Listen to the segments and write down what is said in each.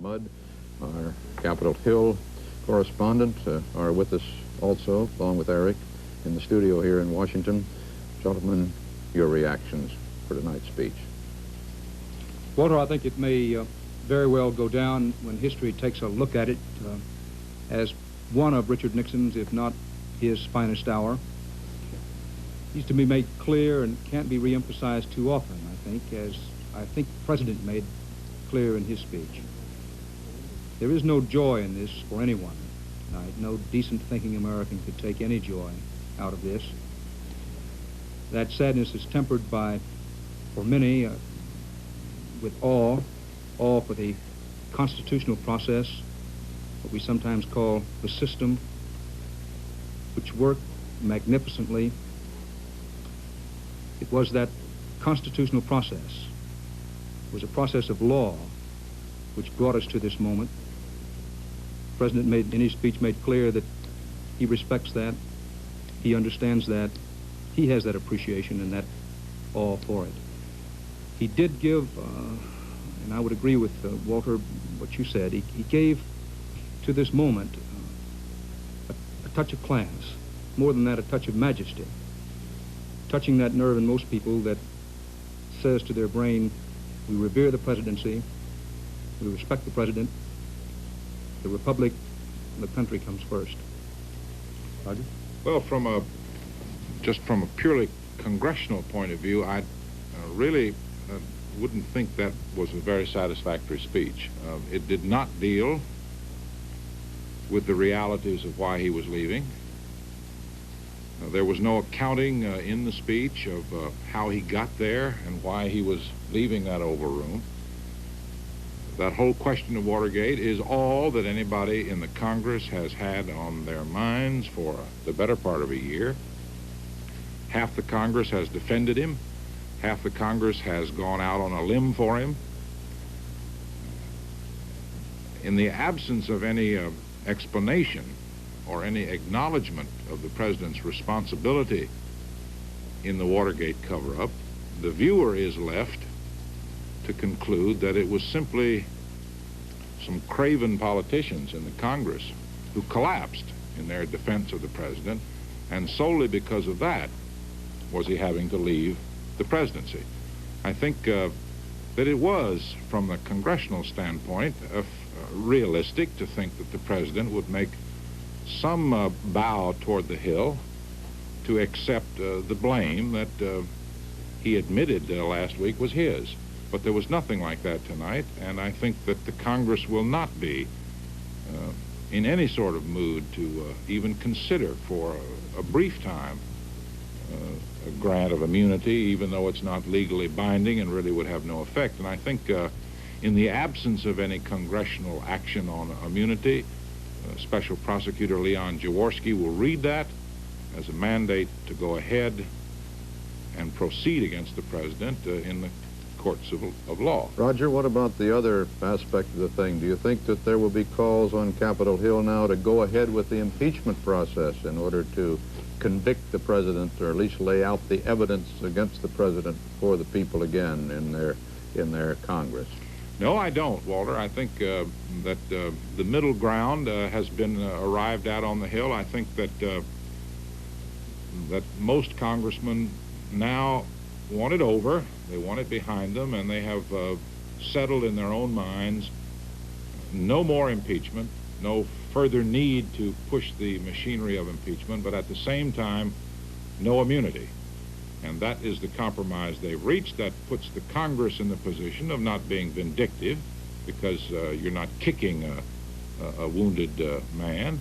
Mudd, our Capitol Hill correspondent, are with us also, along with Eric, in the studio here in Washington. Gentlemen, your reactions for tonight's speech. Walter, I think it may very well go down when history takes a look at it as one of Richard Nixon's, if not his finest hour. Needs to be made clear and can't be reemphasized too often, I think, as I think the President made clear in his speech. There is no joy in this for anyone tonight. No decent thinking American could take any joy out of this. That sadness is tempered by, for many, with awe for the constitutional process, what we sometimes call the system, which worked magnificently. It was that constitutional process. It was a process of law which brought us to this moment. The President made, in his speech, made clear that he respects that, he understands that, he has that appreciation and that awe for it. He did give, and I would agree with Walter, what you said, he gave to this moment a touch of class, more than that, a touch of majesty, touching that nerve in most people that says to their brain, we revere the presidency, we respect the president, the republic, and the country comes first. Roger? Well, just from a purely congressional point of view, I really wouldn't think that was a very satisfactory speech. It did not deal with the realities of why he was leaving. There was no accounting in the speech of how he got there and why he was leaving that Oval Room. That whole question of Watergate is all that anybody in the Congress has had on their minds for the better part of a year. Half the Congress has defended him. Half the Congress has gone out on a limb for him. In the absence of any explanation or any acknowledgement of the President's responsibility in the Watergate cover-up, the viewer is left to conclude that it was simply some craven politicians in the Congress who collapsed in their defense of the President, and solely because of that was he having to leave the presidency. I think that it was, from a congressional standpoint, realistic to think that the President would make some bow toward the Hill to accept the blame that he admitted last week was his. But there was nothing like that tonight, and I think that the Congress will not be in any sort of mood to even consider for a brief time a grant of immunity, even though it's not legally binding and really would have no effect. And I think in the absence of any congressional action on immunity, Special Prosecutor Leon Jaworski will read that as a mandate to go ahead and proceed against the President in the courts of law. Roger, what about the other aspect of the thing? Do you think that there will be calls on Capitol Hill now to go ahead with the impeachment process in order to convict the President, or at least lay out the evidence against the President for the people again in their Congress? No, I don't, Walter. I think that the middle ground has been arrived at on the Hill. I think that that most congressmen now want it over. They want it behind them, and they have settled in their own minds no more impeachment, no further need to push the machinery of impeachment, but at the same time, no immunity. And that is the compromise they've reached. That puts the Congress in the position of not being vindictive, because you're not kicking a wounded man.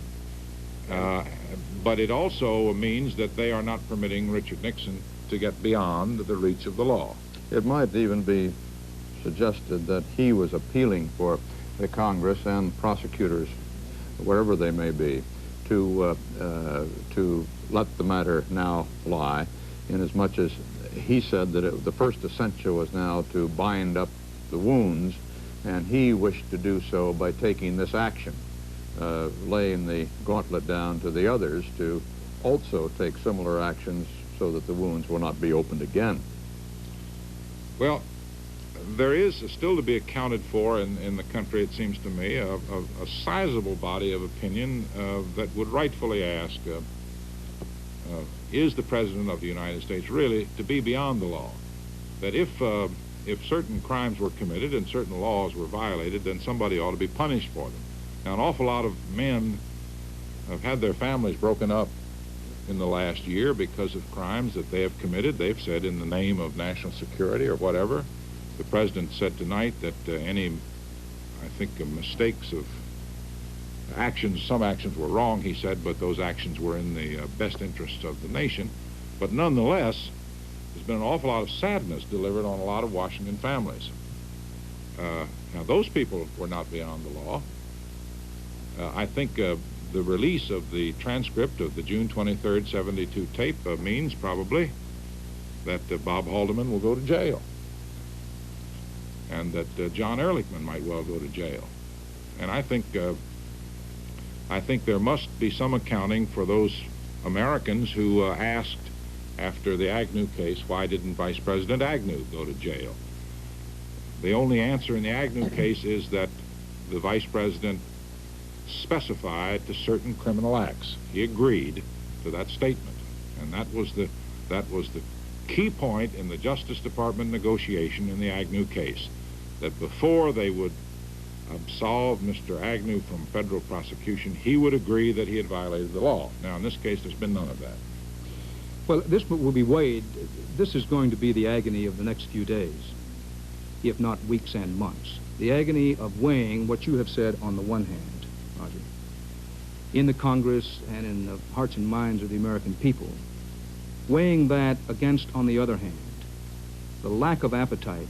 But it also means that they are not permitting Richard Nixon to get beyond the reach of the law. It might even be suggested that he was appealing for the Congress and prosecutors, wherever they may be, to let the matter now lie, inasmuch as he said that the first essential was now to bind up the wounds, and he wished to do so by taking this action, laying the gauntlet down to the others to also take similar actions so that the wounds will not be opened again. Well, there is still to be accounted for in the country, it seems to me, a sizable body of opinion that would rightfully ask, is the President of the United States really to be beyond the law? That if certain crimes were committed and certain laws were violated, then somebody ought to be punished for them. Now, an awful lot of men have had their families broken up in the last year because of crimes that they have committed. They've said in the name of national security or whatever. The President said tonight that I think, mistakes of actions, some actions were wrong, he said, but those actions were in the best interests of the nation. But nonetheless, there's been an awful lot of sadness delivered on a lot of Washington families. Now, those people were not beyond the law. I think the release of the transcript of the June 23rd, 72 tape means probably that Bob Haldeman will go to jail, and that John Ehrlichman might well go to jail. And I think there must be some accounting for those Americans who asked after the Agnew case, why didn't Vice President Agnew go to jail? The only answer in the Agnew case is that the Vice President specified to certain criminal acts. He agreed to that statement, and that was the key point in the Justice Department negotiation in the Agnew case, that before they would absolve Mr. Agnew from federal prosecution, he would agree that he had violated the law. Now, in this case, there's been none of that. Well, this will be weighed. This is going to be the agony of the next few days, if not weeks and months. The agony of weighing what you have said on the one hand, Roger, in the Congress and in the hearts and minds of the American people, weighing that against, on the other hand, the lack of appetite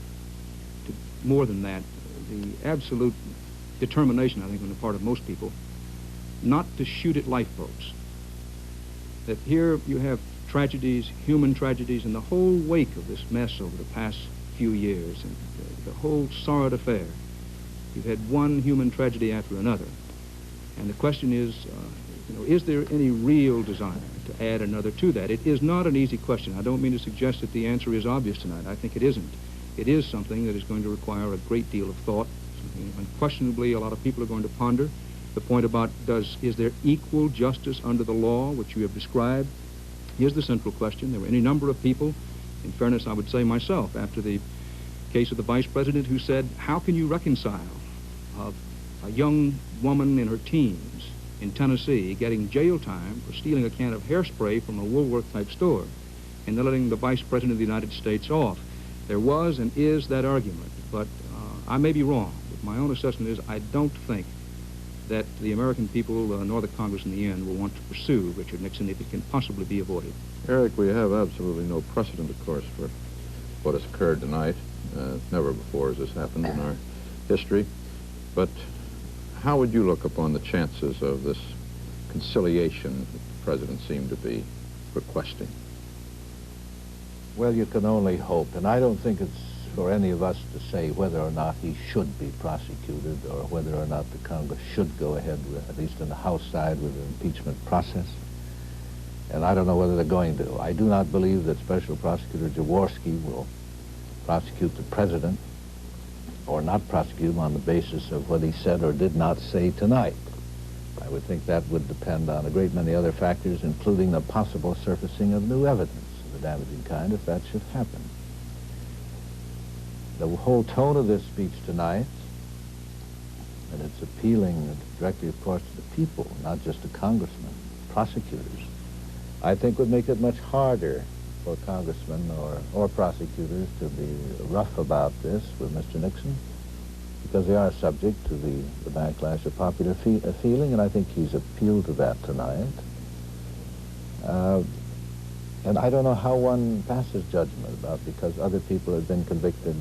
to more than that, the absolute determination, I think, on the part of most people, not to shoot at lifeboats. That here you have tragedies, human tragedies, in the whole wake of this mess over the past few years, and the whole sorrowed affair. You've had one human tragedy after another. And the question is, is there any real desire to add another to that? It is not an easy question. I don't mean to suggest that the answer is obvious tonight. I think it isn't. It is something that is going to require a great deal of thought. Unquestionably, a lot of people are going to ponder the point about is there equal justice under the law, which you have described? Here's the central question. There were any number of people, in fairness, I would say myself, after the case of the Vice President, who said, how can you reconcile a young woman in her teens in Tennessee getting jail time for stealing a can of hairspray from a Woolworth-type store and then letting the Vice President of the United States off? There was and is that argument, but I may be wrong. But my own assessment is I don't think that the American people nor the Congress in the end will want to pursue Richard Nixon if it can possibly be avoided. Eric, we have absolutely no precedent, of course, for what has occurred tonight. Never before has this happened in our history. But how would you look upon the chances of this conciliation that the President seemed to be requesting? Well, you can only hope, and I don't think it's for any of us to say whether or not he should be prosecuted or whether or not the Congress should go ahead with, at least in the House side, with the impeachment process. And I don't know whether they're going to. I do not believe that Special Prosecutor Jaworski will prosecute the President or not prosecute him on the basis of what he said or did not say tonight. I would think that would depend on a great many other factors, including the possible surfacing of new evidence of the damaging kind, if that should happen. The whole tone of this speech tonight, and it's appealing directly, of course, to the people, not just to congressmen, prosecutors, I think would make it much harder for congressmen or prosecutors to be rough about this with Mr. Nixon, because they are subject to the backlash of popular feeling, and I think he's appealed to that tonight. And I don't know how one passes judgment about, because other people have been convicted